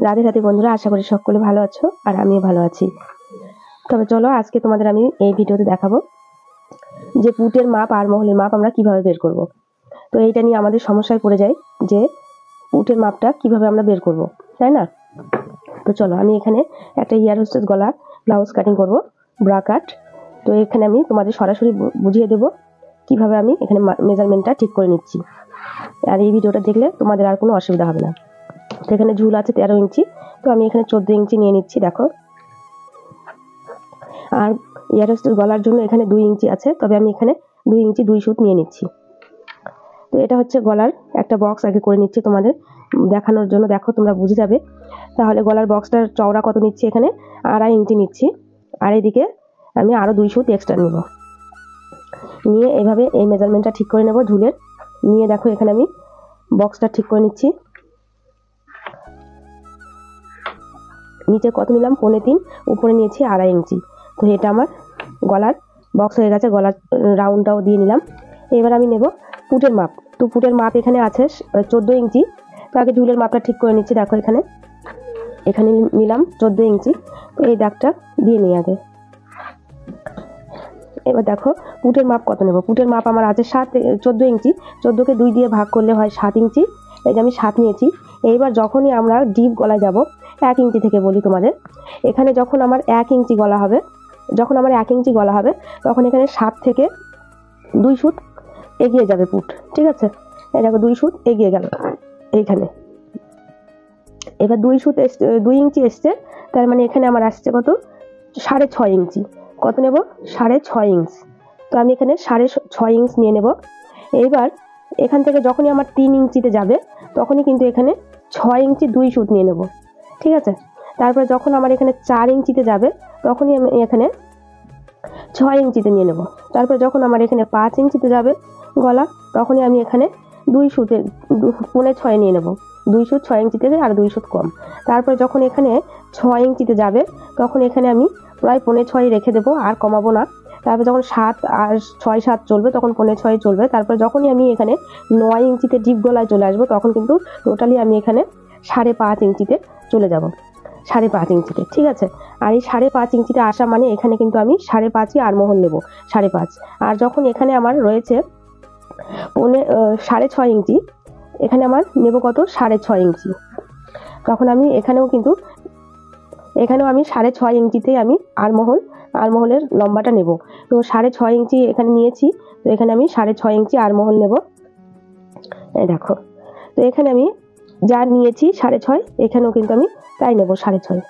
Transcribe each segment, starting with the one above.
রাধে রাধে বন্ধুরা, আশা করি সকলে ভালো আছো আর আমিও ভালো আছি। তবে চলো আজকে তোমাদের আমি এই ভিডিওতে দেখাবো যে পুটের মাপ আর মহলের মাপ আমরা কিভাবে বের করব। তো এইটা নিয়ে আমাদের সমস্যায় পড়ে যায় যে পুটের মাপটা কিভাবে আমরা বের করব, তাই না? তো চলো আমি এখানে একটা ইয়ার হোস্টেস গলা ব্লাউজ কাটিং করব, ব্রা কাট। তো এখানে আমি তোমাদের সরাসরি বুঝিয়ে দেবো কিভাবে আমি এখানে মেজারমেন্টটা ঠিক করে নিচ্ছি। আর এই ভিডিওটা দেখলে তোমাদের আর কোনো অসুবিধা হবে না। তো এখানে ঝুল আছে 13 ইঞ্চি, তো আমি এখানে 14 ইঞ্চি নিয়ে নিচ্ছি, দেখো। আর ইয়ার হোস্টেস গলার জন্য এখানে 2 ইঞ্চি আছে, তবে আমি এখানে 2 ইঞ্চি 2 সুত নিয়ে নিচ্ছি। তো এটা হচ্ছে গলার একটা বক্স আগে করে নিচ্ছি তোমাদের দেখানোর জন্য, দেখো তোমরা বুঝে যাবে। তাহলে গলার বক্সটার চওড়া কত নিচ্ছি, এখানে 2.5 ইঞ্চি নিচ্ছি। আর এইদিকে আমি আরও 2 সুত এক্সট্রা নেব, নিয়ে এইভাবে এই মেজারমেন্টটা ঠিক করে নেব ঝুলের। নিয়ে দেখো এখানে আমি বক্সটা ঠিক করে নিচ্ছি। নিচে কত নিলাম, 3.25, উপরে নিয়েছি 2.5 ইঞ্চি। তো এটা আমার গলার বক্স হয়ে গেছে, গলার রাউন্ডটাও দিয়ে নিলাম। এবার আমি নেব পুটের মাপ। তো পুটের মাপ এখানে আছে 14 ইঞ্চি। তো আগে ঝুলের মাপটা ঠিক করে নিচ্ছি, দেখো এখানে নিলাম 14 ইঞ্চি। তো এই দাগটা দিয়ে নিই আগে। এবার দেখো পুটের মাপ কত নেব। পুটের মাপ আমার আছে 14 ইঞ্চি। 14কে 2 দিয়ে ভাগ করলে হয় 7 ইঞ্চি। এই যে আমি 7 নিয়েছি। এইবার যখনই আমরা ডিপ গলায় যাব, 1 ইঞ্চি থেকে বলি তোমাদের, এখানে যখন আমার 1 ইঞ্চি গলা হবে, তখন এখানে 7 থেকে 2 সুত এগিয়ে যাবে পুট, ঠিক আছে? এই দেখো 2 সুত এগিয়ে গেল এইখানে। এবার 2 ইঞ্চি এসছে, তার মানে এখানে আমার আসছে কত, 6.5 ইঞ্চি। কত নেব, 6.5 ইঞ্চ। তো আমি এখানে 6.5 ইঞ্চ নিয়ে নেব। এইবার এখান থেকে যখনই আমার 3 ইঞ্চিতে যাবে, তখনই কিন্তু এখানে 6 ইঞ্চি 2 সুত নিয়ে নেব, ঠিক আছে? তারপরে যখন আমার এখানে 4 ইঞ্চিতে যাবে, তখনই আমি এখানে 6 ইঞ্চিতে নিয়ে নেব। তারপরে যখন আমার এখানে 5 ইঞ্চিতে যাবে গলা, তখনই আমি এখানে 2 সুতে 6.5 নিয়ে নেব। 2 সুত 6 ইঞ্চি থেকে আর 2 সুত কম। তারপরে যখন এখানে 6 ইঞ্চিতে যাবে, তখন এখানে আমি প্রায় 6.5 রেখে দেবো, আর কমাবো না। তারপর যখন 7 আর 6 7 চলবে, তখন 6.5 চলবে। তারপরে যখনই আমি এখানে 9 ইঞ্চিতে ডিপ গলায় চলে আসবো, তখন কিন্তু টোটালি আমি এখানে 5.5 ইঞ্চিতে চলে যাব, 5.5 ইঞ্চিতে, ঠিক আছে? আর এই 5.5 ইঞ্চিতে আসা মানে এখানে কিন্তু আমি 5.5ই আরমহল নেব, 5.5। আর যখন এখানে আমার রয়েছে 6.5 ইঞ্চি, এখানে আমার নেব কত, 6.5 ইঞ্চি। তখন আমি এখানেও আমি 6.5 ইঞ্চিতেই আমি আরমহলের লম্বাটা নেব। তো 6.5 ইঞ্চি এখানে নিয়েছি, তো এখানে আমি 6.5 ইঞ্চি আরমহল নেব। এই দেখো, তো এখানে আমি যা নিয়েছি 6.5, এখানেও কিন্তু আমি তাই নেব 6.5।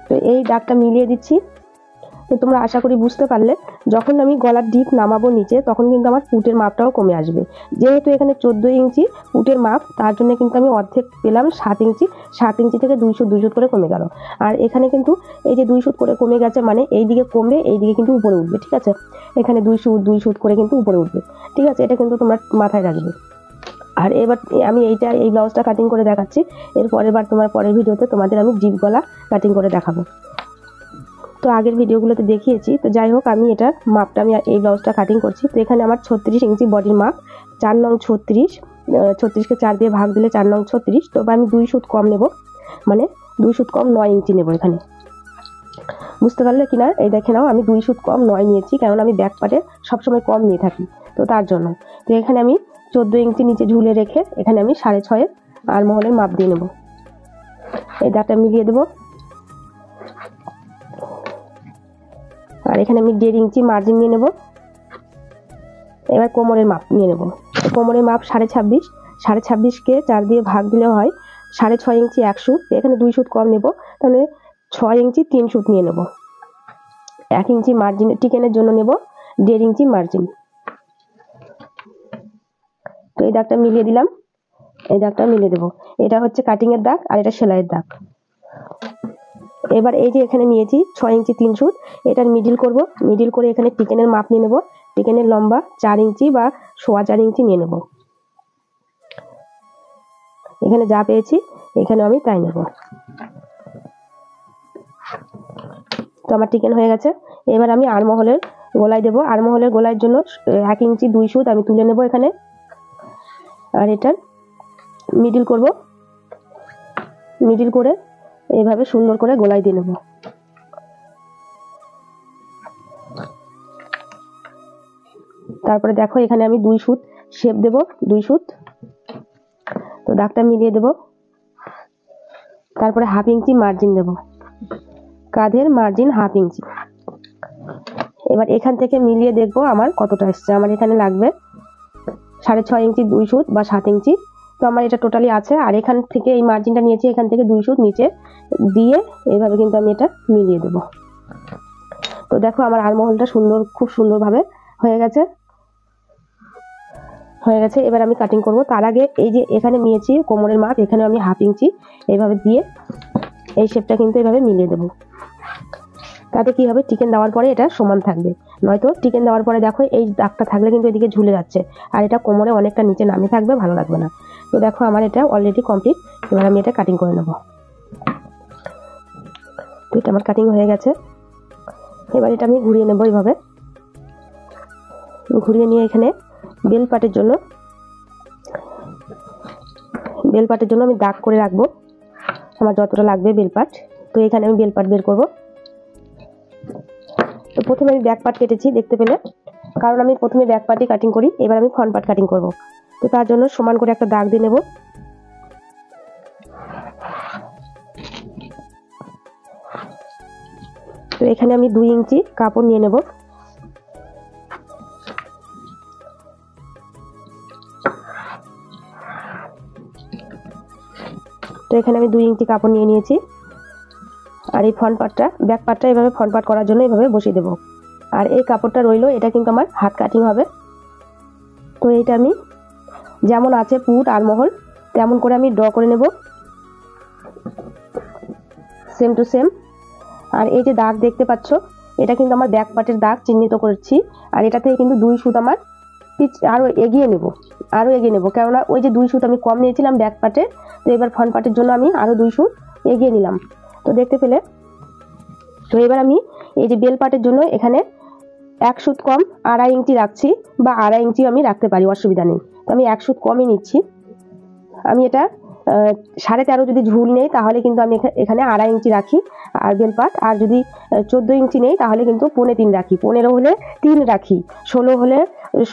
তো এই দাগটা মিলিয়ে দিচ্ছি। তো তোমরা আশা করি বুঝতে পারলে, যখন আমি গলার ডিপ নামাবো নিচে, তখন কিন্তু আমার পুটের মাপটাও কমে আসবে। যেহেতু এখানে 14 ইঞ্চি পুটের মাপ, তার জন্য কিন্তু আমি অর্ধেক পেলাম 7 ইঞ্চি। 7 ইঞ্চি থেকে 2 সুত করে কমে গেল। আর এখানে কিন্তু এই যে 2 সুত করে কমে গেছে, মানে এই দিকে কমবে, এই দিকে কিন্তু উপরে উঠবে, ঠিক আছে? এখানে 2 সুত করে কিন্তু উপরে উঠবে, ঠিক আছে? এটা কিন্তু তোমরা মাথায় রাখবে। আর এবার আমি এই ব্লাউজটা কাটিং করে দেখাচ্ছি। এর পরের ভিডিওতে তোমাদের আমি ডিপ গলা কাটিং করে দেখাবো। তো আগের ভিডিওগুলোতে দেখিয়েছি। তো যাই হোক, আমি এই ব্লাউজটা কাটিং করছি। তো এখানে আমার 36 ইঞ্চি বডির মাপ, 4 নং 36। 36কে 4 দিয়ে ভাগ দিলে 4 নং 36। তবে আমি 2 সুত কম নেব, মানে 2 সুত কম 9 ইঞ্চি নেব এখানে। বুঝতে পারলে কিনা? এই দেখে নাও, আমি 2 সুত কম 9 নিয়েছি, কারণ আমি ব্যাক পার্টে সবসময় কম নিয়ে থাকি, তো তার জন্য। তো এখানে আমি 14 ইঞ্চি নিচে ঝুলে রেখে এখানে আমি 6.5 আরমহলের মাপ দিয়ে নেব। এই দাগটা মিলিয়ে দেবো। আর এখানে আমি 1.5 ইঞ্চি মার্জিন নিয়ে নেব। এবার কোমরের মাপ নিয়ে নেব। কোমরের মাপ 26.5। 26.5কে 4 দিয়ে ভাগ দিলে হয় 6.5 ইঞ্চি 1 সুত। এখানে 2 সুত কম নেব, তাহলে 6 ইঞ্চি 3 সুত নিয়ে নেব। 1 ইঞ্চি মার্জিন টিকেনের জন্য নেব 1.5 ইঞ্চি মার্জিন। তো এই দাগটা মিলিয়ে দিলাম, এই দাগটা মিলিয়ে দেবো। এটা হচ্ছে কাটিং এর দাগ, আর এটা সেলাইয়ের দাগ। এবার এই যে এখানে নিয়েছি 6 ইঞ্চি 3 সুত, এটার মিডিল করব। মিডিল করে এখানে টিকেনের মাপ নিয়ে নেব। টিকেনের লম্বা 4 ইঞ্চি বা 4.25 ইঞ্চি নিয়ে নেব। এখানে যা পেয়েছি এখানে আমি তাই নেব। তো আমার টিকেন হয়ে গেছে। এবার আমি আরমহলের গলায় দেব। আরমহলের গলার জন্য 1 ইঞ্চি 2 সুত আমি তুলে নেব এখানে। আর এটার মিডিল করব। মিডিল করে এইভাবে সুন্দর করে গলায় দিয়ে নেব। তারপরে দেখো এখানে আমি 2 সুত শেপ দেব, 2 সুত। তো দাগটা মিলিয়ে দেব। তারপরে 1/2 ইঞ্চি মার্জিন দেব, কাঁধের মার্জিন 1/2 ইঞ্চি। এবার এখান থেকে মিলিয়ে দেখব আমার কতটা আসছে। আমার এখানে লাগবে 6.5 ইঞ্চি 2 সুত বা 7 ইঞ্চি। তো আমার এটা টোটালি আছে। আর এখান থেকে এই মার্জিনটা নিয়েছি, এখান থেকে 2 সুত নিচে দিয়ে এইভাবে কিন্তু আমি এটা মিলিয়ে দেব। তো দেখো আমার আরমহলটা খুব সুন্দরভাবে হয়ে গেছে। এবার আমি কাটিং করব। তার আগে এই যে এখানে নিয়েছি কোমরের মাপ, এখানে আমি 1/2 ইঞ্চি এইভাবে দিয়ে এই শেপটা কিন্তু এইভাবে মিলিয়ে দেব। তাতে কি হবে, টিকেন দেওয়ার পরে এটা সমান থাকবে। নয়তো টিকেন দেওয়ার পরে দেখো এই দাগটা থাকলে কিন্তু এদিকে ঝুলে যাচ্ছে, আর এটা কোমরে অনেকটা নিচে নামে থাকবে, ভালো লাগবে না। তো দেখো আমার এটা অলরেডি কমপ্লিট। এবার আমি এটা কাটিং করে নেব। তো এটা আমার কাটিং হয়ে গেছে। এবার এটা আমি ঘুরিয়ে নেব। এইভাবে ঘুরিয়ে নিয়ে এখানে বেল পাটের জন্য আমি দাগ করে রাখবো, আমার যতটা লাগবে বেলপাট। তো এখানে আমি বেলপাট বের করব। তো প্রথমে আমি ব্যাক পার্ট কেটেছি, দেখতে পেলে, কারণ আমি প্রথমে ব্যাক পার্টই কাটিং করি। এবার আমি ফ্রন্ট পার্ট কাটিং করব। তো তার জন্য সমান করে একটা দাগ দিয়ে নেব। তো এখানে আমি 2 ইঞ্চি কাপড় নিয়ে নেব। তো এখানে আমি 2 ইঞ্চি কাপড় নিয়ে নিয়েছি। আর এই ফ্রন্ট পার্টটা ব্যাক পার্টটা এইভাবে ফ্রন্ট পার্ট করার জন্য এইভাবে বসিয়ে দেব। আর এই কাপড়টা রইলো, এটা কিন্তু আমার হাত কাটিং হবে। তো এইটা আমি যেমন আছে পুট আরমহল তেমন করে আমি ড্র করে নেব, সেম টু সেম। আর এই যে দাগ দেখতে পাচ্ছ, এটা কিন্তু আমার ব্যাক পার্টের দাগ চিহ্নিত করছি। আর এটা থেকে কিন্তু 2 সুত আমার আরো এগিয়ে নেব, কেননা ওই যে 2 সুত আমি কম নিয়েছিলাম ব্যাক পার্টে। তো এবার ফ্রন্ট পার্টের জন্য আমি আরো 2 সুত এগিয়ে নিলাম। তো দেখতে পেলে। তো এবার আমি এই যে বেল পার্টের জন্য এখানে 1 সুত কম 2.5 ইঞ্চি রাখছি, বা 2.5 ইঞ্চি আমি রাখতে পারি, অসুবিধা নেই। তো আমি 1 সুত কমই নিচ্ছি। আমি এটা 13.5 যদি ঝুল নেই তাহলে কিন্তু আমি এখানে 2.5 ইঞ্চি রাখি আর বেল পার্ট। আর যদি 14 ইঞ্চি নেই তাহলে কিন্তু 3.25 রাখি, 15 হলে 3 রাখি, 16 হলে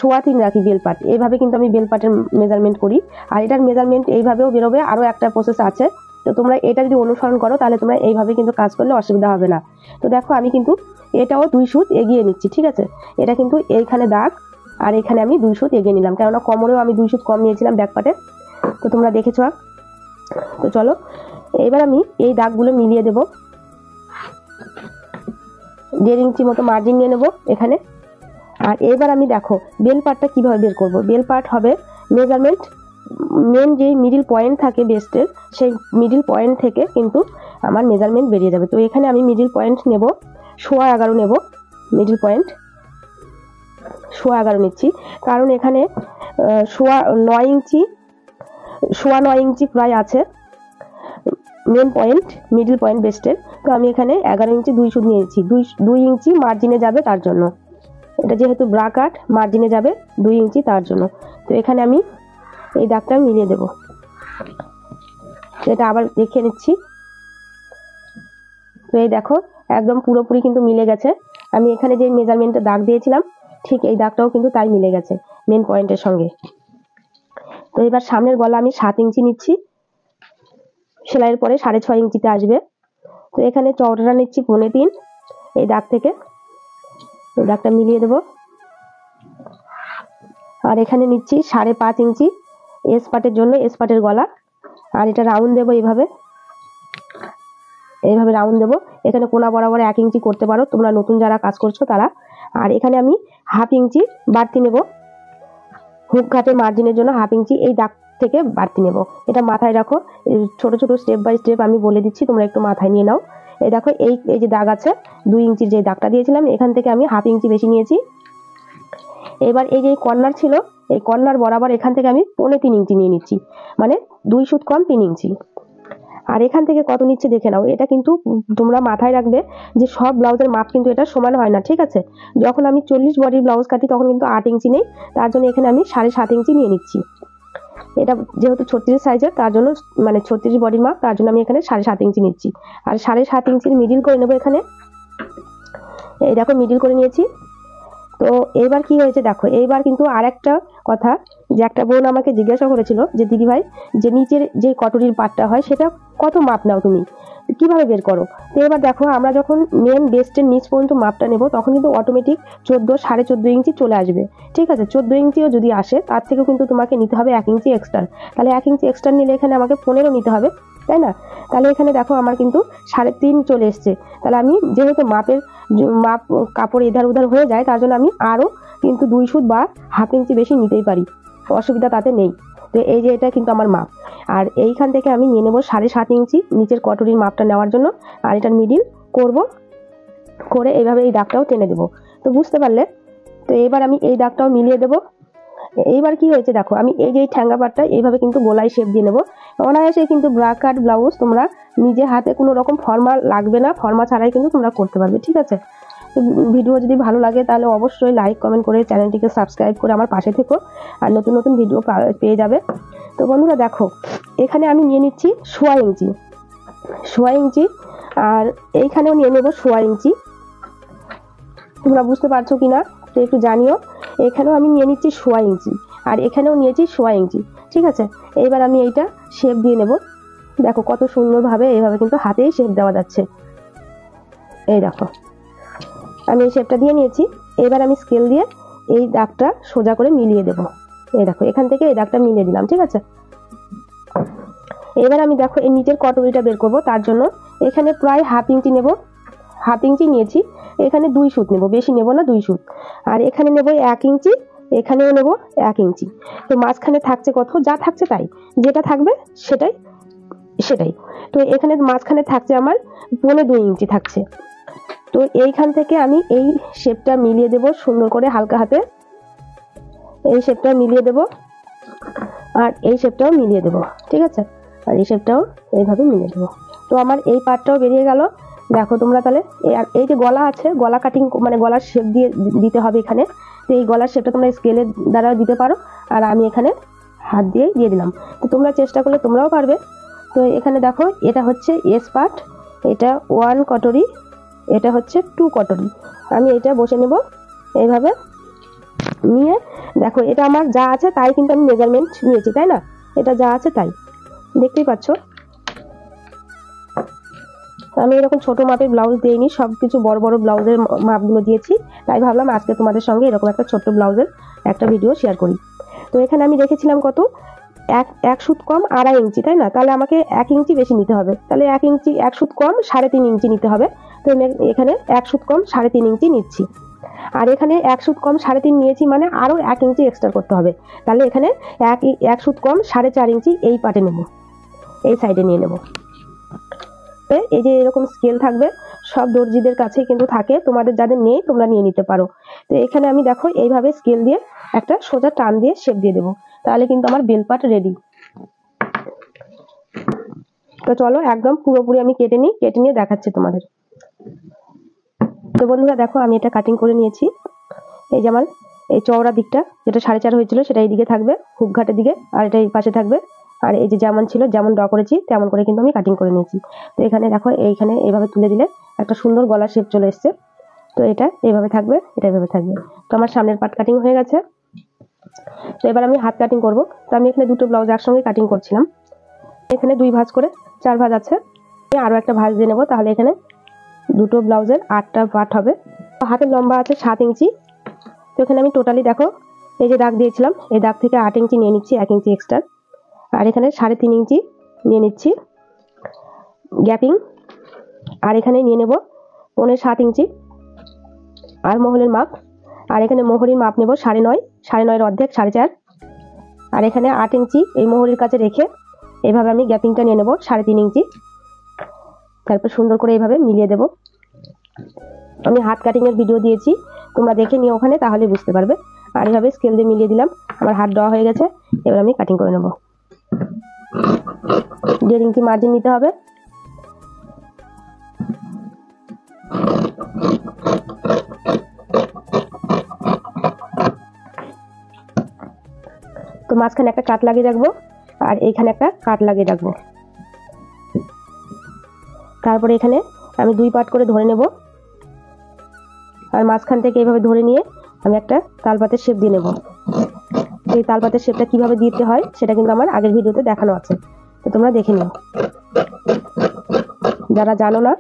3.25 রাখি বেল পার্ট। এইভাবে কিন্তু আমি বেল পার্টের মেজারমেন্ট করি। আর এটার মেজারমেন্ট এইভাবেও বেরোবে, আরও একটা প্রসেস আছে। তো তোমরা এটা যদি অনুসরণ করো তাহলে তোমরা এইভাবে কিন্তু কাজ করলে অসুবিধা হবে না। তো দেখো আমি কিন্তু এটাও 2 সুত এগিয়ে নিচ্ছি, ঠিক আছে। এটা কিন্তু এইখানে দাগ, আর এখানে আমি 2 সুত এগিয়ে নিলাম, কেননা কোমরেও আমি 2 সুত কম নিয়েছিলাম ব্যাক পার্টে। তো তোমরা দেখেছো। তো চলো এবার আমি এই দাগগুলো মিলিয়ে দেব। 1.5 ইঞ্চি মতো মার্জিন নিয়ে নেব এখানে। আর এবার আমি দেখো বেল পার্টটা কিভাবে বের করব। বেল পার্ট হবে মেজারমেন্ট, মেন যে মিডিল পয়েন্ট থাকে বেস্টের, সেই মিডিল পয়েন্ট থেকে কিন্তু আমার মেজারমেন্ট বেরিয়ে যাবে। তো এখানে আমি মিডিল পয়েন্ট নেব 11.5 নেব, মিডিল পয়েন্ট 11.5 নিচ্ছি, কারণ এখানে 9 ইঞ্চি 9.5 ইঞ্চি প্রায় আছে মেন পয়েন্ট, মিডিল পয়েন্ট বেস্টের। তো আমি এখানে 11 ইঞ্চি 2 সুত নিয়েছি, 2 ইঞ্চি মার্জিনে যাবে তার জন্য। এটা যেহেতু ব্রা কাট, মার্জিনে যাবে 2 ইঞ্চি তার জন্য। তো এখানে আমি এই দাগটা মিলিয়ে দেব। এটা আবার দেখিয়ে নিচ্ছি। তো এই দেখো একদম পুরোপুরি কিন্তু মিলে গেছে। আমি এখানে যে মেজারমেন্টে দাগ দিয়েছিলাম ঠিক এই দাগটাও কিন্তু তাই মিলে গেছে মেন পয়েন্টের সঙ্গে। তো এবার সামনের গলা আমি 7 ইঞ্চি নিচ্ছি, সেলাইয়ের পরে 6.5 ইঞ্চিতে আসবে। তো এখানে চওড়াটা নিচ্ছি 3.25 এই দাগ থেকে, এই দাগটা মিলিয়ে দেব। আর এখানে নিচ্ছি 5.5 ইঞ্চি এস পাটের জন্য, এস পাটের গলা। আর এটা রাউন্ড দেবো এইভাবে রাউন্ড দেবো। এখানে কোনা বরাবর 1 ইঞ্চি করতে পারো তোমরা, নতুন যারা কাজ করছো তারা। আর এখানে আমি 1/2 ইঞ্চি বাড়তি নেব, হুক ঘাটের মার্জিনের জন্য 1/2 ইঞ্চি এই দাগ থেকে বাড়তি নেব। এটা মাথায় রাখো, ছোট ছোট স্টেপ বাই স্টেপ আমি বলে দিচ্ছি, তোমরা একটু মাথায় নিয়ে নাও। এই দেখো এই যে দাগ আছে 2 ইঞ্চির যে দাগটা দিয়েছিলাম এখান থেকে আমি 1/2 ইঞ্চি বেশি নিয়েছি। এবার এই যে কর্নার ছিল, এই কর্নার বরাবর এখান থেকে আমি 3.25 ইঞ্চি নিয়ে নিচ্ছি, মানে 2 সুত কম 3 ইঞ্চি। আর এখান থেকে কত নিচ্ছে দেখে নাও। এটা কিন্তু তোমরা মাথায় রাখবে যে সব ব্লাউজের মাপ কিন্তু এটা সমান হয় না, ঠিক আছে। যখন আমি 40 বডির ব্লাউজ কাটি তখন কিন্তু 8 ইঞ্চি নেই, তার জন্য এখানে আমি 7.5 ইঞ্চি নিয়ে নিচ্ছি। এটা যেহেতু 36 সাইজের, তার জন্য মানে 36 বডির মাপ, তার জন্য আমি এখানে 7.5 ইঞ্চি নিচ্ছি। আর 7.5 ইঞ্চির মিডিল করে নেবো এখানে। এই দেখো মিডিল করে নিয়েছি। তো এইবার কি হয়েছে দেখো, এইবার কিন্তু আরেকটা কথা, যে একটা বোন আমাকে জিজ্ঞাসা করেছিল যে দিদি ভাই, যে নিচের যে কটরির পাটটা হয় সেটা কত মাপ নাও তুমি, কিভাবে বের করো? তো এবার দেখো, আমরা যখন মেন বেস্টের নিচ পর্যন্ত মাপটা নেব তখন কিন্তু অটোমেটিক 14.5 ইঞ্চি চলে আসবে। ঠিক আছে, 14 ইঞ্চিও যদি আসে তার থেকেও কিন্তু তোমাকে নিতে হবে 1 ইঞ্চি এক্সট্রা। তাহলে 1 ইঞ্চি এক্সট্রা নিলে এখানে আমাকে 15 নিতে হবে, তাই না? তাহলে এখানে দেখো আমার কিন্তু 3.5 চলে এসছে। তাহলে আমি যেহেতু মাপ কাপড় এধার উধার হয়ে যায়, তার জন্য আমি আরও কিন্তু 2 সুত বা হাফ ইঞ্চি বেশি নিতেই পারি, অসুবিধা তাতে নেই। তো এই যে এটা কিন্তু আমার মাপ। আর এইখান থেকে আমি নিয়ে নেবো 7.5 ইঞ্চি নিচের কটরির মাপটা নেওয়ার জন্য। আর এটার মিডিল করব, করে এইভাবে এই দাগটাও টেনে দেবো। তো বুঝতে পারলে? তো এবার আমি এই দাগটাও মিলিয়ে দেবো। এইবার কি হয়েছে দেখো, আমি এই যে ঠ্যাঙ্গা পাটটা এইভাবে কিন্তু গোলাই শেপ দিয়ে নেবো। অনায়াসে কিন্তু ব্রা কাট ব্লাউজ তোমরা নিজে হাতে কোনো রকম ফর্মা লাগবে না, ফর্মা ছাড়াই কিন্তু তোমরা করতে পারবে। ঠিক আছে, তো ভিডিও যদি ভালো লাগে তাহলে অবশ্যই লাইক কমেন্ট করে চ্যানেলটিকে সাবস্ক্রাইব করে আমার পাশে থেকো, আর নতুন নতুন ভিডিও পেয়ে যাবে। তো বন্ধুরা দেখো, এখানে আমি নিয়ে নিচ্ছি 1.25 ইঞ্চি, আর এইখানেও নিয়ে নেবো 1.25 ইঞ্চি। তোমরা বুঝতে পারছো কিনা তো একটু জানিও। এখানেও আমি নিয়ে নিচ্ছি 1.25 ইঞ্চি, আর এখানেও নিয়েছি 1.25 ইঞ্চি। ঠিক আছে, এইবার আমি এইটা শেপ দিয়ে নেব। দেখো কত সুন্দরভাবে এইভাবে কিন্তু হাতেই শেপ দেওয়া যাচ্ছে। এই দেখো আমি এই শেপটা দিয়ে নিয়েছি। এবার আমি স্কেল দিয়ে এই দাগটা সোজা করে মিলিয়ে দেব। এই দেখো এখান থেকে এই দাগটা মিলিয়ে দিলাম। ঠিক আছে, এবার আমি দেখো এই নিচের কটরিটা বের করব। তার জন্য এখানে প্রায় হাফ ইঞ্চি নেব, হাফ ইঞ্চি নিয়েছি। এখানে 2 সুত নেব, বেশি নেব না, 2 সুত। আর এখানে নেব 1 ইঞ্চি, এখানেও নেব 1 ইঞ্চি। তো মাঝখানে থাকছে কত, যা থাকছে তাই, যেটা থাকবে সেটাই। তো এখানে মাঝখানে থাকছে আমার 2.25 ইঞ্চি থাকছে। তো এইখান থেকে আমি এই শেপটা মিলিয়ে দেব সুন্দর করে, হালকা হাতে এই শেপটা মিলিয়ে দেব, আর এই শেপটাও মিলিয়ে দেব। ঠিক আছে, আর এই শেপটাও এইভাবে মিলিয়ে দেব। তো আমার এই পার্টটাও বেরিয়ে গেল। দেখো তোমরা তাহলে, এই যে গলা আছে, গলা কাটিং মানে গলার শেপ দিয়ে দিতে হবে এখানে। তো এই গলার শেপটা তোমরা স্কেলের দ্বারা দিতে পারো, আর আমি এখানে হাত দিয়ে দিলাম। তো তোমরা চেষ্টা করলে তোমরাও পারবে। তো এখানে দেখো, এটা হচ্ছে এস পার্ট, এটা 1 কটরি, এটা হচ্ছে 2 কটরি। আমি এটা বসে নেব এইভাবে নিয়ে। দেখো এটা আমার যা আছে তাই কিন্তু আমি মেজারমেন্ট নিয়েছি, তাই না? এটা যা আছে তাই, দেখতেই পাচ্ছ। আমি এরকম ছোট মাপের ব্লাউজ দিইনি, সবকিছু বড় বড় ব্লাউজের মাপগুলো দিয়েছি। তাই ভাবলাম আজকে তোমাদের সঙ্গে এরকম একটা ছোট্ট ব্লাউজের একটা ভিডিও শেয়ার করি। তো এখানে আমি রেখেছিলাম কত, এক সুত কম 2.5 ইঞ্চি, তাই না? তাহলে আমাকে 1 ইঞ্চি বেশি নিতে হবে। তাহলে 1 সুত কম 3.5 ইঞ্চি নিতে হবে। তো এখানে 1 সুত কম 3.5 ইঞ্চি নিচ্ছি। আর এখানে 1 সুত কম 3.5 নিয়েছি, মানে আরও 1 ইঞ্চি এক্সট্রা করতে হবে। তাহলে এখানে 1 সুত কম 4.5 ইঞ্চি এই পাটে নেব, এই সাইডে নিয়ে নেব। এই যে এরকম স্কেল থাকবে, সব দর্জিদের কাছে কিন্তু থাকে, তোমাদের যাদের নেই তোমরা নিয়ে নিতে পারো। তো এখানে আমি দেখো এইভাবে স্কেল দিয়ে একটা সোজা টান দিয়ে শেপ দিয়ে দেবো, তাহলে কিন্তু আমার বেল পাট রেডি। তো চলো একদম পুরোপুরি আমি কেটে নিয়ে দেখাচ্ছি তোমাদের। তো বন্ধুরা দেখো, আমি এটা কাটিং করে নিয়েছি। এই যে আমার এই চওড়া দিকটা যেটা 4.5 হয়েছিল সেটা এই দিকে থাকবে, হুক ঘাটের দিকে, আর এটা এই পাশে থাকবে। আর এই যে যেমন ছিল, যেমন ড্র করেছি তেমন করে কিন্তু আমি কাটিং করে নিয়েছি। তো এখানে দেখো, এইখানে এইভাবে তুলে দিলে একটা সুন্দর গলার শেপ চলে এসছে। তো এটা এইভাবে থাকবে, এটা এইভাবে থাকবে। তো আমার সামনের পার্ট কাটিং হয়ে গেছে। তো এবার আমি হাত কাটিং করব। তো আমি এখানে 2টো ব্লাউজ একসঙ্গে কাটিং করছিলাম। এখানে 2 ভাঁজ করে 4 ভাঁজ আছে, আরও একটা ভাঁজ দিয়ে নেবো, তাহলে এখানে 2টো ব্লাউজের 8টা পার্ট হবে। হাতের লম্বা আছে 7 ইঞ্চি। তো এখানে আমি টোটালি দেখো, এই যে দাগ দিয়েছিলাম এই দাগ থেকে 8 ইঞ্চি নিয়ে নিচ্ছি, 1 ইঞ্চি এক্সট্রা। আর এখানে 3.5 ইঞ্চি নিয়ে নিচ্ছি গ্যাপিং। আর এখানে নিয়ে নেব 7.5 ইঞ্চি আর মহলের মাপ। আর এখানে মোহরির মাপ নেব 9.5, 9.5-এর অর্ধেক 4.5। আর এখানে 8 ইঞ্চি এই মোহরির কাছে রেখে এভাবে আমি গ্যাপিংটা নিয়ে নেব 3.5 ইঞ্চি। তারপর সুন্দর করে এইভাবে মিলিয়ে দেব। আমি হাত কাটিংয়ের ভিডিও দিয়েছি, তোমরা দেখে নিও ওখানে, তাহলে বুঝতে পারবে। আর এইভাবে স্কেল দিয়ে মিলিয়ে দিলাম, আমার হাত ড্র হয়ে গেছে। এবার আমি কাটিং করে নেব। 1.5 ইঞ্চি মার্জিন নিতে হবে। তো মাঝখানে একটা কাট লাগিয়ে রাখবো আর এইখানে একটা কাট লাগিয়ে রাখবো। তারপরে এখানে আমি 2 পার্ট করে ধরে নেব আর মাঝখান থেকে এইভাবে ধরে নিয়ে আমি একটা তালপাতের শেপ দিয়ে নেব। এই তালপাতের শেপটা কিভাবে দিতে হয় সেটা কিন্তু আমার আগের ভিডিওতে দেখানো আছে, তো তোমরা দেখে নিও। যারা জানো না,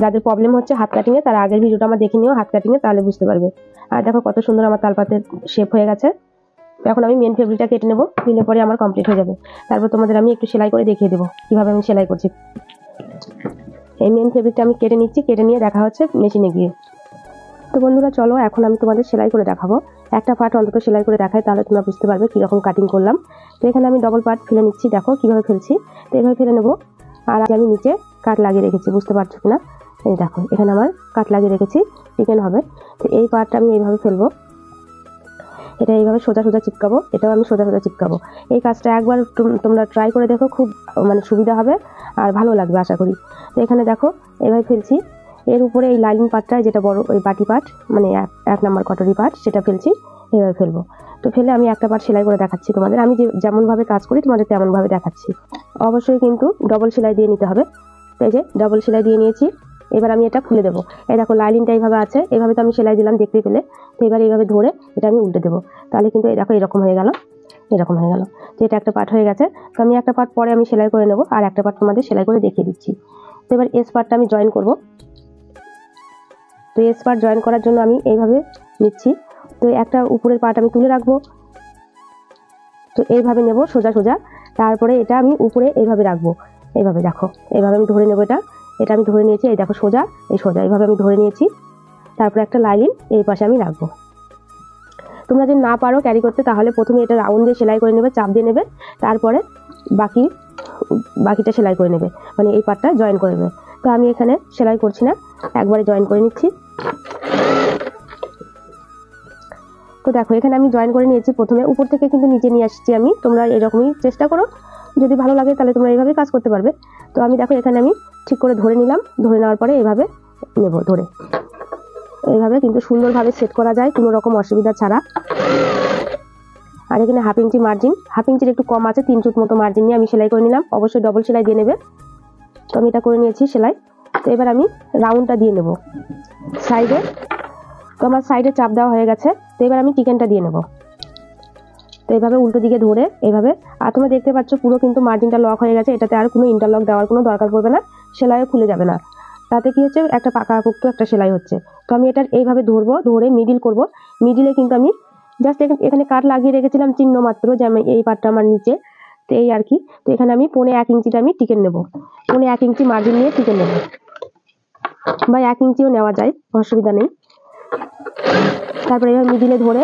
যাদের প্রবলেম হচ্ছে হাত কাটিংয়ে, তারা আগের ভিডিওটা আমার দেখে নিও হাত কাটিংয়ে, তাহলে বুঝতে পারবে। আর দেখো কত সুন্দর আমার তালপাতের শেপ হয়ে গেছে। তো এখন আমি মেন ফেব্রিকটা কেটে নেব, নিলে পরে আমার কমপ্লিট হয়ে যাবে। তারপর তোমাদের আমি একটু সেলাই করে দেখিয়ে দেবো কিভাবে আমি সেলাই করছি। এই মেন ফেব্রিকটা আমি কেটে নিচ্ছি, কেটে নিয়ে দেখা হচ্ছে মেশিনে গিয়ে। তো বন্ধুরা চলো এখন আমি তোমাদের সেলাই করে দেখাবো। একটা পার্ট অন্তত সেলাই করে দেখাই, তাহলে তোমরা বুঝতে পারবে কীরকম কাটিং করলাম। তো এখানে আমি ডবল পার্ট ফেলে নিচ্ছি, দেখো কীভাবে ফেলছি। তো এইভাবে ফেলে নেবো। আর আমি নিচে কাট লাগিয়ে রেখেছি, বুঝতে পারছো কিনা, এই দেখো এখানে আমার কাট লাগিয়ে রেখেছি, চিকেন হবে। তো এই পার্টটা আমি এইভাবে ফেলবো, এটা এইভাবে সোজা সোজা চিপকাবো, এটাও আমি সোজা সোজা চিপকাবো। এই কাজটা একবার তোমরা ট্রাই করে দেখো, খুব মানে সুবিধা হবে আর ভালো লাগবে আশা করি। তো এখানে দেখো এইভাবে ফেলছি, এর উপরে এই লাইনিং পার্টটা যেটা বড় ওই বাটি পার্ট মানে 1 নাম্বার কটরি পার্ট সেটা ফেলছি, এইভাবে ফেলবো। তো ফেলে আমি একটা পার্ট সেলাই করে দেখাচ্ছি তোমাদের, আমি যেমনভাবে কাজ করি তোমাদের তেমনভাবে দেখাচ্ছি। অবশ্যই কিন্তু ডবল সেলাই দিয়ে নিতে হবে। তো এই যে ডবল সেলাই দিয়ে নিয়েছি, এবার আমি এটা খুলে দেবো। এই দেখো লাইনিংটা এইভাবে আছে, এইভাবে তো আমি সেলাই দিলাম দেখতে পেলে। তো এবার এইভাবে ধরে এটা আমি উল্টে দেবো, তাহলে কিন্তু এই দেখো এরকম হয়ে গেল, এরকম হয়ে গেল। তো এটা একটা পার্ট হয়ে গেছে। তো আমি একটা পার্ট পরে আমি সেলাই করে নেবো, আর একটা পার্ট তোমাদের সেলাই করে দেখিয়ে দিচ্ছি। তো এবার এস পার্টটা আমি জয়েন করবো। তো এস পার্ট জয়েন করার জন্য আমি এইভাবে নিচ্ছি। তো একটা উপরের পার্ট আমি তুলে রাখবো, তো এইভাবে নেব সোজা সোজা। তারপরে এটা আমি উপরে এইভাবে রাখবো, এইভাবে দেখো এইভাবে আমি ধরে নেবো। এটা আমি ধরে নিয়েছি, এই দেখো সোজা, এই সোজা এইভাবে আমি ধরে নিয়েছি। তারপরে একটা লাইন এই পাশে আমি রাখবো। তোমরা যদি না পারো ক্যারি করতে, তাহলে প্রথমে এটা রাউন্ড দিয়ে সেলাই করে নেবে, চাপ দিয়ে নেবে, তারপরে বাকিটা সেলাই করে নেবে, মানে এই পার্টটা জয়েন করে নেবে। তো আমি এখানে সেলাই করছি না, একবারে জয়েন করে নিচ্ছি। তো দেখো এখানে আমি জয়েন করে নিয়েছি, প্রথমে উপর থেকে কিন্তু নিচে নিয়ে আসছি আমি। তোমরা এরকমই চেষ্টা করো, যদি ভালো লাগে তাহলে তোমরা এইভাবেই কাজ করতে পারবে। তো আমি দেখো এখানে আমি ঠিক করে ধরে নিলাম, ধরে নেওয়ার পরে এইভাবে নেব, ধরে এইভাবে কিন্তু সুন্দরভাবে সেট করা যায় কোনো রকম অসুবিধা ছাড়া। আর এখানে 1/2 ইঞ্চি মার্জিন, 1/2 ইঞ্চির একটু কম আছে, 3 চুট মতো মার্জিন নিয়ে আমি সেলাই করে নিলাম। অবশ্যই ডবল সেলাই দিয়ে নেবে। তো আমি এটা করে নিয়েছি সেলাই। তো এবার আমি রাউন্ডটা দিয়ে নেব সাইডে। তো আমার সাইডে চাপ দেওয়া হয়ে গেছে। তো এবার আমি চিকেনটা দিয়ে নেব। তো এইভাবে উল্টো দিকে ধরে এইভাবে, আর তোমরা দেখতে পাচ্ছ পুরো কিন্তু মার্জিনটা লক হয়ে গেছে, এটাতে আর কোনো ইন্টারলক দেওয়ার কোনো দরকার পড়বে না, সেলাইও খুলে যাবে না। তাতে কি হচ্ছে, একটা পাকাপোক্ত একটা সেলাই হচ্ছে। তো আমি এটা এইভাবে ধরবো, ধরে মিডিল করব। মিডিলে কিন্তু আমি জাস্ট এখানে কাট লাগিয়ে রেখেছিলাম চিহ্ন মাত্র, যে আমি এই পার্টটা আমার নিচে, তো এই আর কি। তো এখানে আমি 1.25 ইঞ্চিটা আমি টিকেন নেব, 1.25 ইঞ্চি মার্জিন নিয়ে টিকেন নেব, বা 1 ইঞ্চিও নেওয়া যায়, অসুবিধা নেই। তারপরে এইভাবে মিডিলে ধরে,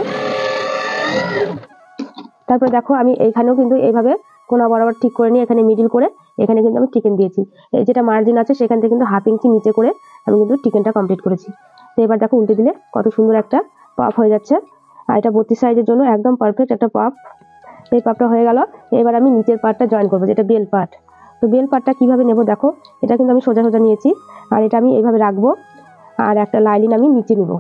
তারপরে দেখো আমি এইখানেও কিন্তু এইভাবে কোনা বরাবর ঠিক করে নিয়ে এখানে মিডিল করে এখানে কিন্তু আমি টিকেন দিয়েছি। এই যেটা মার্জিন আছে সেখান থেকে কিন্তু 1/2 ইঞ্চি নিচে করে আমি কিন্তু টিকেনটা কমপ্লিট করেছি। তো এবার দেখো উল্টে দিলে কত সুন্দর একটা পাপ হয়ে যাচ্ছে। আর এটা 32 সাইজের জন্য একদম পারফেক্ট একটা পাপ। এই পাপটা হয়ে গেল। এবার আমি নিচের পার্টটা জয়েন করবো, যেটা বেল পার্ট। তো বেল পার্টটা কিভাবে নেব দেখো, এটা কিন্তু আমি সোজা সোজা নিয়েছি, আর এটা আমি এইভাবে রাখবো, আর একটা লাইন আমি নিচে নিব।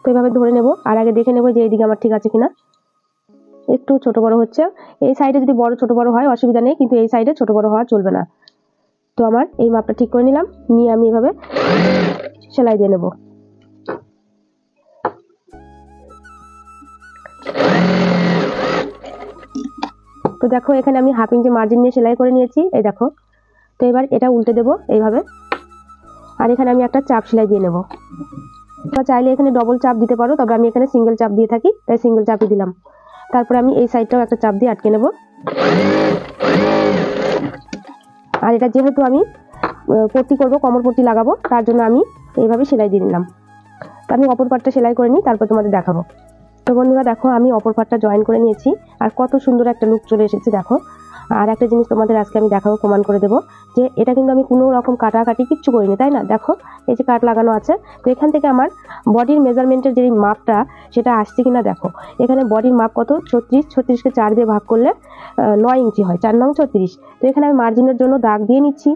তো এইভাবে ধরে নেব, আর আগে দেখে নেব যে এইদিকে আমার ঠিক আছে কিনা। একটু ছোট বড় হচ্ছে, এই সাইডে যদি বড় ছোট বড় হয় অসুবিধা নেই, কিন্তু এই সাইডে ছোট বড় হওয়া চলবে না। তো আমার এই মাপটা ঠিক করে নিলাম, নিয়ে আমি এভাবে সেলাই দিয়ে নেব। তো দেখো এখানে আমি 1/2 ইঞ্চি মার্জিন নিয়ে সেলাই করে নিয়েছি, এই দেখো। তো এবার এটা উল্টে দেবো এইভাবে, আর এখানে আমি একটা চাপ সেলাই দিয়ে নেব। তোমরা চাইলে এখানে ডবল চাপ দিতে পারো, তবে আমি এখানে সিঙ্গেল চাপ দিয়ে থাকি, তাই সিঙ্গেল চাপই দিলাম। তারপরে আমি এই সাইডটাও একটা চাপ দিয়ে আটকে নেব। আর এটা যেহেতু আমি পট্টি করব, কোমর পট্টি লাগাবো, তার জন্য আমি এইভাবে সেলাই দিয়ে নিলাম। তো আমি অপর পার্টটা সেলাই করে নিই, তারপর তোমাদের দেখাবো। তো বন্ধুরা দেখো আমি অপর পার্টটা জয়েন করে নিয়েছি, আর কত সুন্দর একটা লুক চলে এসেছে দেখো। আর একটা জিনিস তোমাদের আজকে আমি দেখাবো, প্রমাণ করে দেবো যে এটা কিন্তু আমি কোনো রকম কাটাকাটি কিচ্ছু করিনি, তাই না? দেখো এই যে কাট লাগানো আছে। তো এখান থেকে আমার বডির মেজারমেন্টের যে মাপটা সেটা আসছে কিনা দেখো। এখানে বডির মাপ কত, 36, 36কে 4 দিয়ে ভাগ করলে 9 ইঞ্চি হয়, 4 নং 36। তো এখানে আমি মার্জিনের জন্য দাগ দিয়ে নিচ্ছি।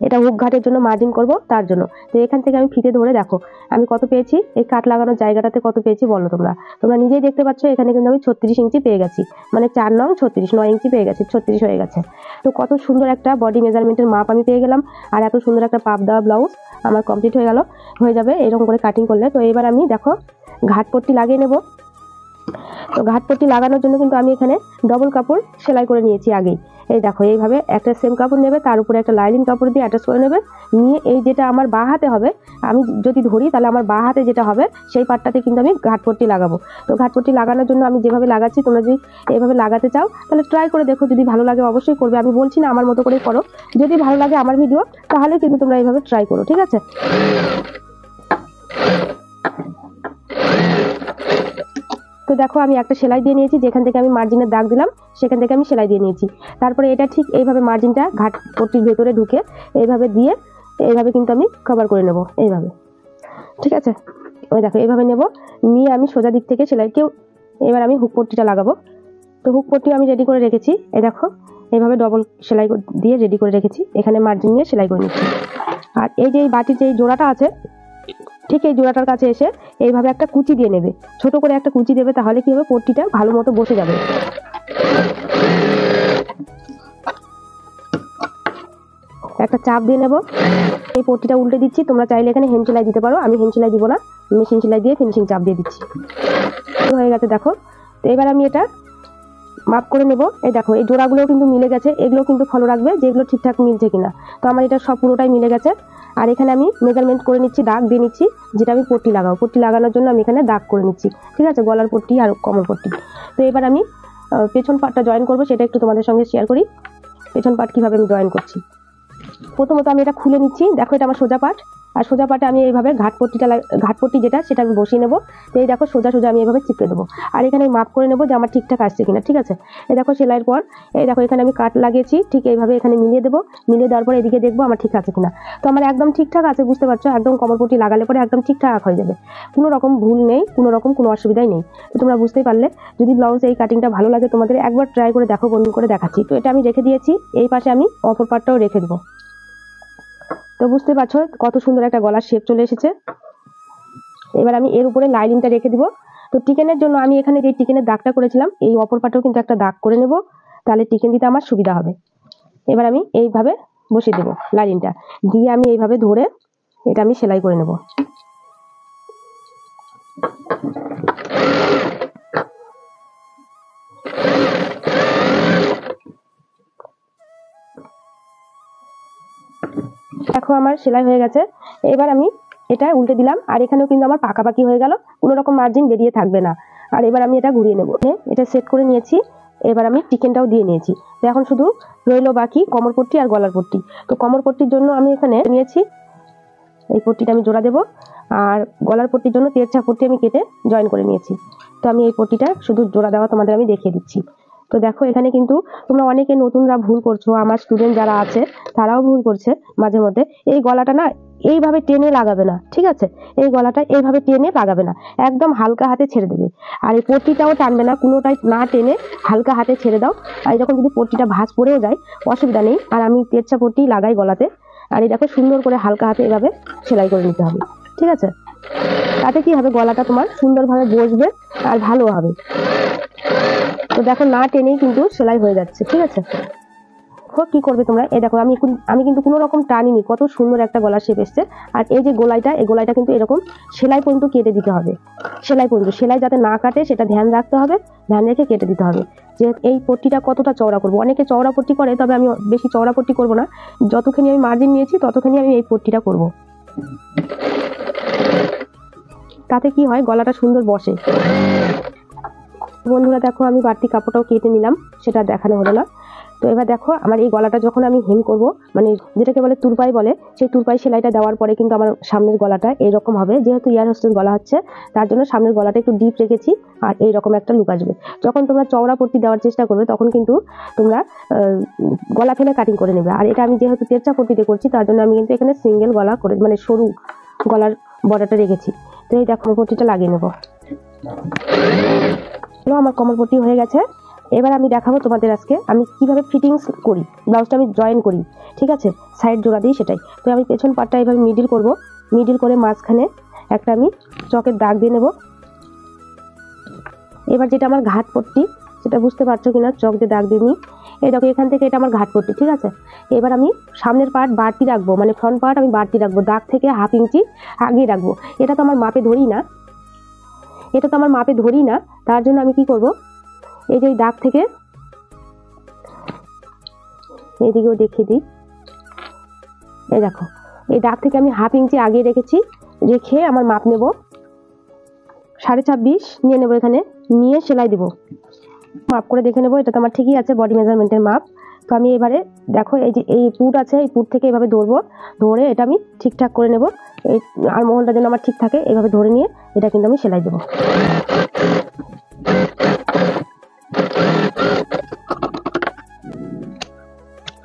এটা হুক ঘাটের জন্য মার্জিন করব তার জন্য। তো এখান থেকে আমি ফিতে ধরে দেখো আমি কত পেয়েছি, এই কাট লাগানোর জায়গাটাতে কত পেয়েছি বলো তোমরা নিজেই দেখতে পাচ্ছ। এখানে কিন্তু আমি 36 ইঞ্চি পেয়ে গেছি, মানে 4 নং 36, 9 ইঞ্চি পেয়ে গেছি, 36 হয়ে গেছে। তো কত সুন্দর একটা বডি মেজারমেন্টের মাপ আমি পেয়ে গেলাম, আর এত সুন্দর একটা পাপ দেওয়া ব্লাউজ আমার কমপ্লিট হয়ে যাবে এরকম করে কাটিং করলে। তো এবার আমি দেখো ঘাট পট্টি লাগিয়ে নেব। তো ঘাট পট্টি লাগানোর জন্য কিন্তু আমি এখানে ডবল কাপড় সেলাই করে নিয়েছি আগেই। এই দেখো এইভাবে একটা সেম কাপড় নেবে, তার উপরে একটা লাইলিং কাপড় দিয়ে অ্যাটাচ করে নেবে, নিয়ে এই যেটা আমার বাঁ হাতে হবে, আমি যদি ধরি তাহলে আমার বাঁ হাতে যেটা হবে সেই পাটটাতে কিন্তু আমি ঘাট পট্টি লাগাবো। তো ঘাট পট্টি লাগানোর জন্য আমি যেভাবে লাগাচ্ছি তোমরা যদি এইভাবে লাগাতে চাও তাহলে ট্রাই করে দেখো, যদি ভালো লাগে অবশ্যই করবে, আমি বলছি না আমার মতো করেই করো, যদি ভালো লাগে আমার ভিডিও তাহলে কিন্তু তোমরা এইভাবে ট্রাই করো, ঠিক আছে। তো দেখো আমি একটা সেলাই দিয়ে নিয়েছি, যেখান থেকে আমি মার্জিনের দাগ দিলাম সেখান থেকে আমি সেলাই দিয়ে নিয়েছি। তারপরে এটা ঠিক এইভাবে মার্জিনটা ঘাট পট্টির ভেতরে ঢুকে এইভাবে দিয়ে এইভাবে কিন্তু আমি কভার করে নেব এইভাবে, ঠিক আছে। ওই দেখো এইভাবে নেব, নিয়ে আমি সোজা দিক থেকে এবার আমি হুক পট্টিটা লাগাবো। তো হুক পট্টি আমি রেডি করে রেখেছি, এই দেখো এইভাবে ডবল সেলাই দিয়ে রেডি করে রেখেছি, এখানে মার্জিন নিয়ে সেলাই করে নিচ্ছি। আর এই যে বাটির যে জোড়াটা আছে ঠিক এই জোড়াটার কাছে এসে এইভাবে একটা কুচি দিয়ে নেবে, ছোট করে একটা কুচি দেবে, তাহলে কি হবে পট্টিটা ভালো মতো বসে যাবে। একটা চাপ দিয়ে নেব, এই পট্টিটা উল্টে দিচ্ছি, তোমরা চাইলে এখানে হেম সেলাই দিতে পারো, আমি হেম সেলাই দিব না, মেশিন সেলাই দিয়ে ফিনিশিং চাপ দিয়ে দিচ্ছি। হয়ে গেছে দেখো। তো এবার আমি এটা মাপ করে নেব। এই দেখো এই জোড়াগুলোও কিন্তু মিলে গেছে, এগুলো কিন্তু ফলো রাখবে যেগুলো ঠিকঠাক মিলছে কিনা। তো আমার এটা সব পুরোটাই মিলে গেছে। আর এখানে আমি মেজারমেন্ট করে নিচ্ছি, দাগ দিয়ে নিচ্ছি, যেটা আমি পট্টি লাগাবো। পট্টি লাগানোর জন্য আমি এখানে দাগ করে নিচ্ছি, ঠিক আছে, গলার পট্টি আর কোমর পট্টি। তো এবার আমি পেছন পাটটা জয়েন করবো, সেটা একটু তোমাদের সঙ্গে শেয়ার করি। পেছন পাট কিভাবে আমি জয়েন করছি, প্রথমত আমি এটা খুলে নিচ্ছি। দেখো এটা আমার সোজা পাট, আর সোজা পাটে আমি এইভাবে ঘাট পট্টি যেটা সেটা আমি বসিয়ে নেবো। তো এই দেখো সোজা আমি এইভাবে চিপকে দেবো, আর এখানে মাপ করে নেবো যে আমার ঠিকঠাক আসছে কিনা, ঠিক আছে। এই দেখো সেলাইয়ের পর এই দেখো এখানে আমি কাট লাগিয়েছি, ঠিক এইভাবে এখানে মিলিয়ে দেবো, মিলিয়ে দেওয়ার পর এদিকে দেখবো আমার ঠিক আছে কিনা। তো আমার একদম ঠিকঠাক আছে, বুঝতে পারছো, একদম কোমর পট্টি লাগালে পরে একদম ঠিকঠাক হয়ে যাবে, কোনো রকম ভুল নেই, কোনো অসুবিধাই নেই। তো তোমরা বুঝতেই পারলে, যদি ব্লাউজ এই কাটিংটা ভালো লাগে তোমাদের একবার ট্রাই করে দেখো, বন্ধ করে দেখাচ্ছি। তো এটা আমি রেখে দিয়েছি, এই পাশে আমি অপর পাটটাও রেখে দেবো। তো বুঝতে পারছো কত সুন্দর একটা গলার শেপ চলে এসেছে। এবার আমি এর উপরে লাইনিংটা রেখে দিব। তো টিকেনের জন্য আমি এখানে যে টিকেনের দাগটা করেছিলাম এই অপর পাটেও কিন্তু একটা দাগ করে নেব, তাহলে টিকেন দিতে আমার সুবিধা হবে। এবার আমি এইভাবে বসিয়ে দেবো লাইনিংটা দিয়ে, আমি এইভাবে ধরে এটা আমি সেলাই করে নেব। দেখো আমার সেলাই হয়ে গেছে। এবার আমি এটা উল্টে দিলাম, আর এখানেও কিন্তু আমার পাকাপাকি হয়ে গেল, কোনো রকম মার্জিন বেরিয়ে থাকবে না। আর এবার আমি এটা ঘুরিয়ে নেব, এটা সেট করে নিয়েছি। এবার আমি টিকেনটাও দিয়ে নিয়েছি। তো এখন শুধু রইলো বাকি কোমর পট্টি আর গলার পট্টি। তো কোমর পট্টির জন্য আমি এখানে নিয়েছি এই পট্টিটা আমি জোড়া দেবো, আর গলার পট্টির জন্য তেরছা পট্টি আমি কেটে জয়েন করে নিয়েছি। তো আমি এই পট্টিটা শুধু জোড়া দেওয়া তোমাদের আমি দেখিয়ে দিচ্ছি। তো দেখো এখানে কিন্তু তোমরা অনেকে নতুনরা ভুল করছো, আমার স্টুডেন্ট যারা আছে তারাও ভুল করছে মাঝে মধ্যে। এই গলাটা না এইভাবে টেনে লাগাবে না, ঠিক আছে, এই গলাটা এইভাবে টেনে লাগাবে না, একদম হালকা হাতে ছেড়ে দেবে। আর এই পট্টিটাও টানবে না, কোনোটাই না টেনে হালকা হাতে ছেড়ে দাও। আর এরকম যদি পট্টিটা ভাঁজ পড়েও যায় অসুবিধা নেই, আর আমি তেরছা পট্টি লাগাই গলাতে। আর এই দেখো সুন্দর করে হালকা হাতে এভাবে সেলাই করে নিতে হবে, ঠিক আছে। তাতে কি হবে, গলাটা তোমার সুন্দরভাবে বসবে আর ভালো হবে। তো দেখো না টেনেই কিন্তু সেলাই হয়ে যাচ্ছে, ঠিক আছে। কি করবে তোমরা, এই দেখো আমি কিন্তু কোনো রকম টানিনি, কত সুন্দর একটা গলার শেপ এসছে। আর এই যে এই গোলাইটা কিন্তু এরকম সেলাই পর্যন্ত কেটে দিতে হবে, সেলাই যাতে না কাটে সেটা ধ্যান রাখতে হবে, ধ্যান রেখে কেটে দিতে হবে। যে এই পট্টিটা কতটা চওড়া করবো, অনেকে চওড়া পট্টি করে, তবে আমি বেশি চওড়া পট্টি করবো না, যতখানি আমি মার্জিন নিয়েছি ততখানি আমি এই পট্টিটা করব। তাতে কি হয়, গলাটা সুন্দর বসে। বন্ধুরা দেখো আমি বাড়তি কাপড়টাও কেটে নিলাম, সেটা দেখানো হলো না। তো এবার দেখো আমার এই গলাটা যখন আমি হেম করব, মানে যেটাকে বলে তুরপাই বলে, সেই তুরপাই সেলাইটা দেওয়ার পরে কিন্তু আমার সামনের গলাটা এইরকম হবে। যেহেতু এয়ার হোস্টেস গলা হচ্ছে তার জন্য সামনের গলাটা একটু ডিপ রেখেছি, আর এইরকম একটা লুক আসবে। যখন তোমরা চওড়া পট্টি দেওয়ার চেষ্টা করবে তখন কিন্তু তোমরা গলা ফেলে কাটিং করে নেবে। আর এটা আমি যেহেতু তেরছা পট্টিতে করছি তার জন্য আমি কিন্তু এখানে সিঙ্গেল গলা করে, মানে সরু গলার বর্ডারটা রেখেছি। তো এই দেখো পট্টিটা লাগিয়ে নেবো। আমার কোমর পট্টি হয়ে গেছে। এবার আমি দেখাবো তোমাদের আজকে আমি কিভাবে ফিটিংস করি, ব্লাউজটা আমি জয়েন করি, ঠিক আছে, সাইড জোড়া দিই সেটাই। তো আমি পেছন পাটটা এইভাবে মিডিল করব, মিডিল করে মাঝখানে একটা আমি চকের দাগ দিয়ে নেব। এবার যেটা আমার ঘাট পট্টি, সেটা বুঝতে পারছো কিনা, চক দিয়ে দাগ দিয়ে নিই। এই দেখো এখান থেকে এটা আমার ঘাট পট্টি, ঠিক আছে। এবার আমি সামনের পার্ট বাড়তি রাখবো, মানে ফ্রন্ট পার্ট আমি বাড়তি রাখবো, দাগ থেকে 1/2 ইঞ্চি আগিয়ে রাখবো। এটা তো আমার মাপে ধরি না, এটা তো আমার মাপে ধরি না, তার জন্য আমি কি করব, এই যে দাগ থেকে এদিকেও দেখিয়ে দিই। এই দেখো এই দাগ থেকে আমি 1/2 ইঞ্চি আগিয়ে রেখেছি, রেখে আমার মাপ নেব 26.5 নিয়ে নেব, এখানে নিয়ে সেলাই দিব। মাপ করে দেখে নেব এটা তো আমার ঠিকই আছে, বডি মেজারমেন্টের মাপ। তো আমি এবারে দেখো এই যে এই পুট আছে, এই পুট থেকে এভাবে ধরবো, ধরে এটা আমি ঠিকঠাক করে নেব। এই আর্মহোলটা যেন আমার ঠিক থাকে, এভাবে ধরে নিয়ে এটা কিন্তু আমি সেলাই দেবো।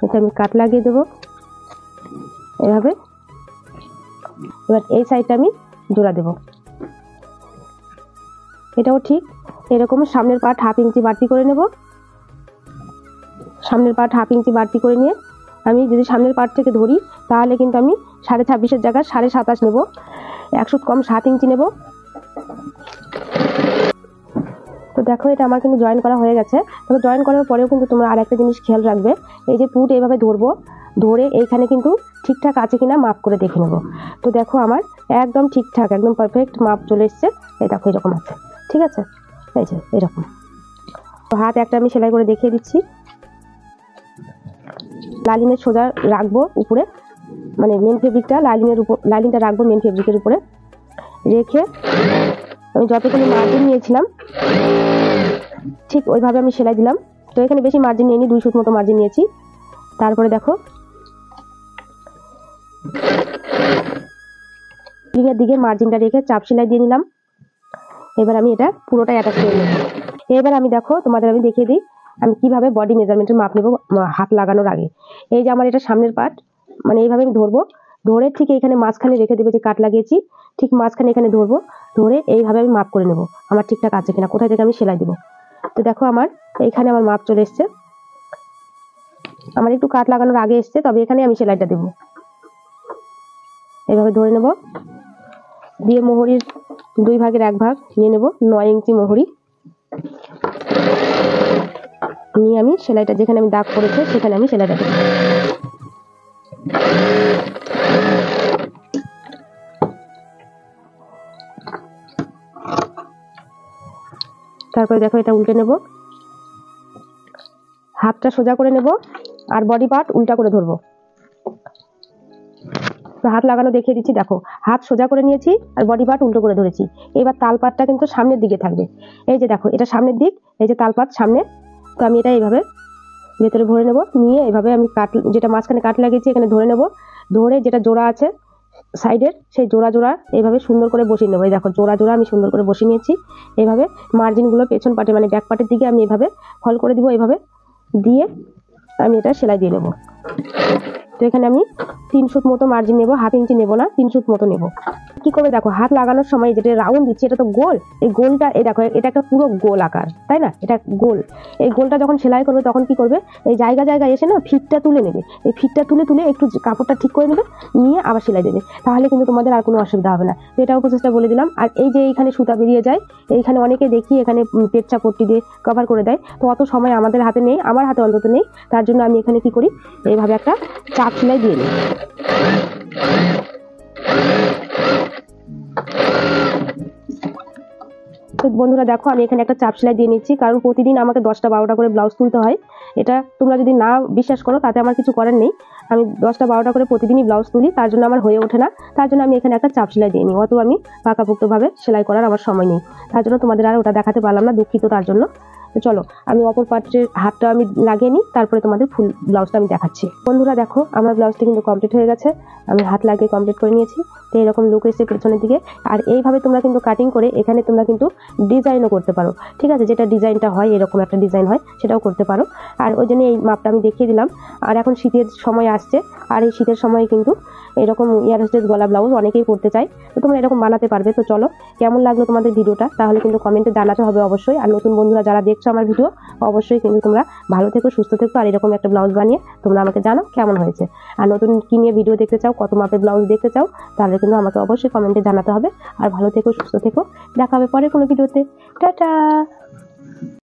এটা আমি কাট লাগিয়ে দেবো এভাবে। এবার এই সাইডটা আমি জোড়া দেব, এটাও ঠিক এরকম। সামনের পার্ট 1/2 ইঞ্চি বাড়তি করে নেব, সামনের পার্ট 1/2 ইঞ্চি বাড়তি করে নিয়ে আমি যদি সামনের পার্ট থেকে ধরি তাহলে কিন্তু আমি 26.5-এর জায়গায় 27.5 নেব, 1 সুত কম 7 ইঞ্চি নেব। তো দেখো এটা আমার কিন্তু জয়েন করা হয়ে গেছে। তবে জয়েন করার পরেও কিন্তু তোমরা আর একটা জিনিস খেয়াল রাখবে, এই যে পুট এইভাবে ধরবো, ধরে এইখানে কিন্তু ঠিকঠাক আছে কিনা মাপ করে দেখে নেব। তো দেখো আমার একদম ঠিকঠাক, একদম পারফেক্ট মাপ চলে এসছে। এই দেখো এরকম আছে, ঠিক আছে, এই যে এরকম। তো হাত একটা আমি সেলাই করে দেখিয়ে দিচ্ছি। লাইলিনের সোজা রাখবো উপরে, মানে মেন ফেব্রিকটা লাইলিনের উপর, লাইলিনটা রাখবো মেন ফেব্রিকের উপরে রেখে আমি যতখানি মার্জিন নিয়েছিলাম ঠিক ওইভাবে আমি সেলাই দিলাম। তো এখানে বেশি মার্জিন নিয়ে 2 সুত মতো মার্জিন নিয়েছি। তারপরে দেখো লিংয়ের দিকে মার্জিনটা রেখে চাপ সেলাই দিয়ে নিলাম। এবার আমি এটা পুরোটাই অ্যাটাচ করে নেব। এবার আমি দেখো তোমাদের আমি দেখিয়ে দিই আমি কিভাবে বডি মেজারমেন্টের মাপ নেব হাত লাগানোর আগে। এই যে আমার এটা সামনের পার্ট, মানে এইভাবে আমি ধরবো, ধরে ঠিক এইখানে মাঝখানে রেখে দেবে, যে কাট লাগিয়েছি ঠিক মাঝখানে এখানে ধরবো, ধরে এইভাবে আমি মাপ করে নেব আমার ঠিকঠাক আছে কিনা, কোথায় থেকে আমি সেলাই দেবো। তো দেখো আমার এইখানে আমার মাপ চলে এসছে, আমার একটু কাট লাগানোর আগে এসছে, তবে এখানে আমি সেলাইটা দেব। এইভাবে ধরে নেব, দিয়ে মোহরির 2 ভাগের 1 ভাগ নিয়ে নেব, 9 ইঞ্চি মোহরি নিয়ে আমি সেলাইটা যেখানে আমি দাগ করেছি সেখানে আমি সেলাইটা দেব। তারপরে দেখো এটা উল্টে নেব, হাতটা সোজা করে নেব আর বডি পার্ট উল্টা করে ধরবো। তো হাত লাগানো দেখিয়ে দিচ্ছি, দেখো হাত সোজা করে নিয়েছি আর বডি পার্ট উল্টো করে ধরেছি। এবার তালপাতটা কিন্তু সামনের দিকে থাকবে, এই যে দেখো এটা সামনের দিক, এই যে তালপাত সামনে। তো আমি এটা এইভাবে ভেতরে ভরে নেব, নিয়ে এইভাবে আমি কাট, যেটা মাঝখানে কাট লাগিয়েছি এখানে ধরে নেব, ধরে যেটা জোড়া আছে সাইডের সেই জোড়া জোড়া এইভাবে সুন্দর করে বসিয়ে নেবো। এই দেখো জোড়া জোড়া আমি সুন্দর করে বসিয়ে নিয়েছি। এইভাবে মার্জিনগুলো পেছন পাটে মানে ব্যাক পাটের দিকে আমি এইভাবে ফল করে দিব, এইভাবে দিয়ে আমি এটা সেলাই দিয়ে নেব। তো এখানে আমি 3 সুত মতো মার্জিন নেব, 1/2 ইঞ্চি নেব না, 3 সুত মতো নেব। কি করবে দেখো হাত লাগানোর সময় যেটা রাউন্ড দিচ্ছি এটা তো গোল, এই গোলটা এই দেখো এটা একটা পুরো গোল আকার, তাই না, এটা গোল। এই গোলটা যখন সেলাই করবে তখন কি করবে, এই জায়গা জায়গায় এসে না ফিটটা তুলে নেবে, এই ফিটটা তুলে তুলে একটু কাপড়টা ঠিক করে নেবে, নিয়ে আবার সেলাই দেবে, তাহলে কিন্তু তোমাদের আর কোনো অসুবিধা হবে না। তো এটাও প্রসেসটা বলে দিলাম। আর এই যে এইখানে সুতা বেরিয়ে যায়, এইখানে অনেকে দেখি এখানে পেঁচা পট্টি দিয়ে কভার করে দেয়, তো অত সময় আমাদের হাতে নেই, আমার হাতে অন্তত নেই, তার জন্য আমি এখানে কি করি, এইভাবে একটা চাপ সেলাই দিয়ে নিই। তো বন্ধুরা দেখো আমি এখানে একটা চাপ সেলাই দিয়ে নিচ্ছি, কারণ প্রতিদিন আমাকে 10টা-12টা করে ব্লাউজ তুলতে হয়। এটা তোমরা যদি না বিশ্বাস করো তাতে আমার কিছু করার নেই, আমি 10টা-12টা করে প্রতিদিনই ব্লাউজ তুলি, তার জন্য আমার হয়ে ওঠে না, তার জন্য আমি এখানে একটা চাপ সেলাই দিয়ে নিই। অত আমি পাকাপোক্তভাবে সেলাই করার আমার সময় নেই, তার জন্য তোমাদের আর ওটা দেখাতে পারলাম না, দুঃখিত তার জন্য। তো চলো আমি অপর পার্টের হাতটা আমি লাগিয়ে নিই, তারপরে তোমাদের ফুল ব্লাউজটা আমি দেখাচ্ছি। বন্ধুরা দেখো আমার ব্লাউজটা কিন্তু কমপ্লিট হয়ে গেছে, আমি হাত লাগিয়ে কমপ্লিট করে নিয়েছি। তো এরকম লুক এসে পেছনের দিকে। আর এইভাবে তোমরা কিন্তু কাটিং করে এখানে তোমরা কিন্তু ডিজাইনও করতে পারো, ঠিক আছে, যেটা ডিজাইনটা হয় এরকম একটা ডিজাইন হয় সেটাও করতে পারো। আর ওই জন্য এই মাপটা আমি দেখিয়ে দিলাম। আর এখন শীতের সময় আসছে, আর এই শীতের সময় কিন্তু এরকম ইয়ার হোস্টেস গলা ব্লাউজ অনেকেই করতে চায়, তো তোমরা এরকম বানাতে পারবে। তো চলো কেমন লাগলো তোমাদের ভিডিওটা তাহলে কিন্তু কমেন্টে জানাতে হবে অবশ্যই। আর নতুন বন্ধুরা যারা দেখছো আমার ভিডিও, অবশ্যই কিন্তু তোমরা ভালো থেকো, সুস্থ থেকো, আর এরকম একটা ব্লাউজ বানিয়ে তোমরা আমাকে জানাও কেমন হয়েছে। আর নতুন কি নিয়ে ভিডিও দেখতে চাও, কত মাপের ব্লাউজ দেখতে চাও, তাহলে কিন্তু আমাকে অবশ্যই কমেন্টে জানাতে হবে। আর ভালো থেকো, সুস্থ থেকো, দেখা হবে পরে কোনো ভিডিওতে। টাটা।